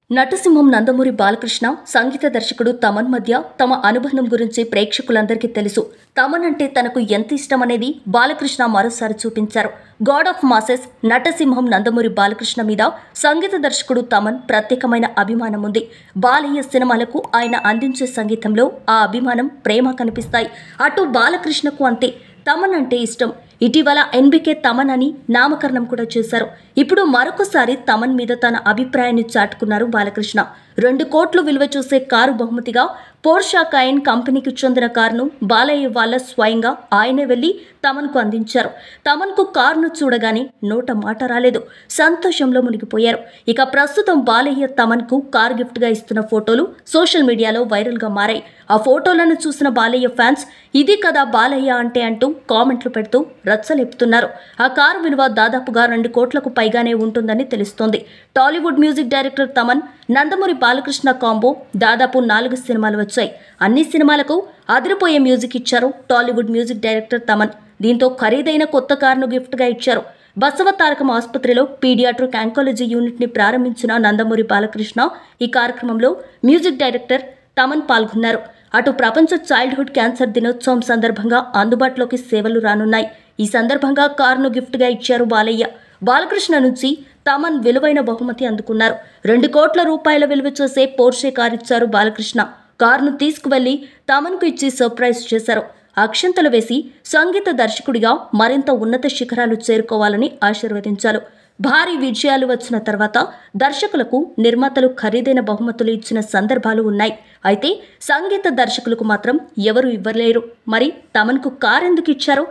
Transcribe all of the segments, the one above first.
నటసింహం నందమూరి బాలకృష్ణ సంగీత దర్శకుడు తమన్ మధ్య తమ అనుబంధం గురించి ప్రేక్షకులందరికీ తెలుసు. తమన్ అంటే తనకు ఎంత ఇష్టమనేది బాలకృష్ణ మరోసారి చూపించారు. గాడ్ ఆఫ్ మాసెస్ నటసింహం నందమూరి బాలకృష్ణ మీద సంగీత దర్శకుడు తమన్ ప్రత్యేకమైన అభిమానం ఉంది. బాలయ్య సినిమాలకు ఆయన అందించే సంగీతంలో ఆ అభిమానం, ప్రేమ కనిపిస్తాయి. అటు బాలకృష్ణకు అంతే తమన్ అంటే ఇష్టం. ఇటీవల ఎన్బికే తమన్ అని నామకరణం కూడా చేశారు. ఇప్పుడు మరొకసారి తమన్ మీద తన అభిప్రాయాన్ని చాటుకున్నారు బాలకృష్ణ. 2 కోట్లు విలువ చూసే కారు బహుమతిగా పోర్షా కైన్ కంపెనీకి చెందిన కారును బాలయ్య వాళ్ళ స్వయంగా ఆయనే వెళ్లి తమన్కు అందించారు. తమన్కు కారును చూడగానే నోట మాట రాలేదు. సంతోషంలో మునిగిపోయారు. ఇక ప్రస్తుతం బాలయ్య తమన్కు కారు గిఫ్ట్గా ఇస్తున్న ఫోటోలు సోషల్ మీడియాలో వైరల్గా మారాయి. ఆ ఫోటోలను చూసిన బాలయ్య ఫ్యాన్స్ ఇది కదా బాలయ్య అంటే అంటూ కామెంట్లు పెడుతూ రచ్చలేపుతున్నారు. ఆ కారు విలువ దాదాపుగా 2 కోట్లకు పైగానే ఉంటుందని తెలుస్తోంది. Tollywood music director Thaman, Nandamuri Balakrishna combo దాదాపు 4 సినిమాలు వచ్చాయి. అన్ని సినిమాలకు అదిరిపోయే మ్యూజిక్ ఇచ్చారు టాలీవుడ్ మ్యూజిక్ డైరెక్టర్ తమన్. దీంతో ఖరీదైన కొత్త కారును గిఫ్ట్గా ఇచ్చారు. బసవ తారకం ఆసుపత్రిలో పీడియాట్రిక్ ఆంకాలజీ యూనిట్ని ప్రారంభించిన నందమూరి బాలకృష్ణ ఈ కార్యక్రమంలో మ్యూజిక్ డైరెక్టర్ తమన్ పాల్గొన్నారు. అటు ప్రపంచ చైల్డ్హుడ్ క్యాన్సర్ దినోత్సవం సందర్భంగా అందుబాటులోకి సేవలు రానున్నాయి. ఈ సందర్భంగా కారును గిఫ్ట్గా ఇచ్చారు బాలయ్య. బాలకృష్ణ నుంచి తమన్ విలువైన బహుమతి అందుకున్నారు. 2 కోట్ల రూపాయల విలువ చేసే పోర్షే కారు ఇచ్చారు బాలకృష్ణ. కారును తీసుకువెళ్లి తమన్కు ఇచ్చి సర్ప్రైజ్ చేశారు. అక్షంతలు వేసి సంగీత దర్శకుడిగా మరింత ఉన్నత శిఖరాలు చేరుకోవాలని ఆశీర్వదించారు. భారీ విజయాలు వచ్చిన తర్వాత దర్శకులకు, నిర్మాతలు ఖరీదైన బహుమతులు ఇచ్చిన సందర్భాలు ఉన్నాయి. అయితే సంగీత దర్శకులకు మాత్రం ఎవరు ఇవ్వలేరు. మరి తమన్కు కారు ఎందుకు ఇచ్చారు?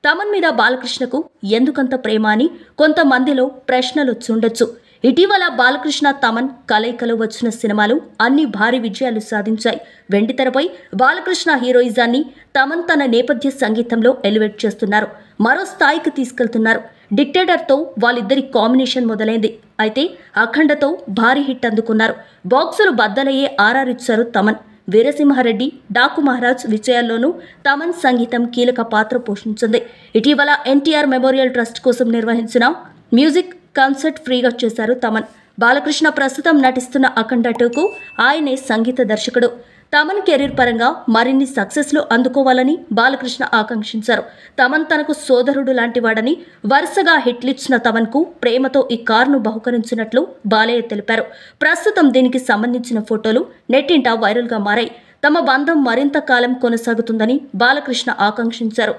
తమన్ మీద బాలకృష్ణకు ఎందుకంత ప్రేమ అని కొంతమందిలో ప్రశ్నలు వచ్చుండొచ్చు. ఇటీవల బాలకృష్ణ తమన్ కలయికలో వచ్చిన సినిమాలు అన్ని భారీ విజయాలు సాధించాయి. వెండితెరపై బాలకృష్ణ హీరోయిజాన్ని తమన్ తన నేపథ్య సంగీతంలో ఎలివేట్ చేస్తున్నారు. మరో స్థాయికి తీసుకెళ్తున్నారు. డిక్టేటర్తో వాళ్ళిద్దరి కాంబినేషన్ మొదలైంది. అయితే అఖండతో భారీ హిట్ అందుకున్నారు. బాక్సులు బద్దలయ్యే ఆర్ఆర్ ఇచ్చారు తమన్. వీరసింహారెడ్డి, డాకు మహారాజ్ విజయాల్లోనూ తమన్ సంగీతం కీలక పాత్ర పోషించింది. ఇటీవల ఎన్టీఆర్ మెమోరియల్ ట్రస్ట్ కోసం నిర్వహించిన మ్యూజిక్ కాన్సర్ట్ ఫ్రీగా చేశారు తమన్. బాలకృష్ణ ప్రస్తుతం నటిస్తున్న అఖండ 2కు ఆయనే సంగీత దర్శకుడు. తమన్ కెరీర్ పరంగా మరిన్ని సక్సెస్లు అందుకోవాలని బాలకృష్ణ ఆకాంక్షించారు. తమన్ తనకు సోదరుడు లాంటి వాడని, వరుసగా హిట్లిచ్చిన తమన్కు ప్రేమతో ఈ కారును బహుకరించినట్లు బాలయ్య తెలిపారు. ప్రస్తుతం దీనికి సంబంధించిన ఫోటోలు నెట్టింట వైరల్గా మారాయి. తమ బంధం మరింత కాలం కొనసాగుతుందని బాలకృష్ణ ఆకాంక్షించారు.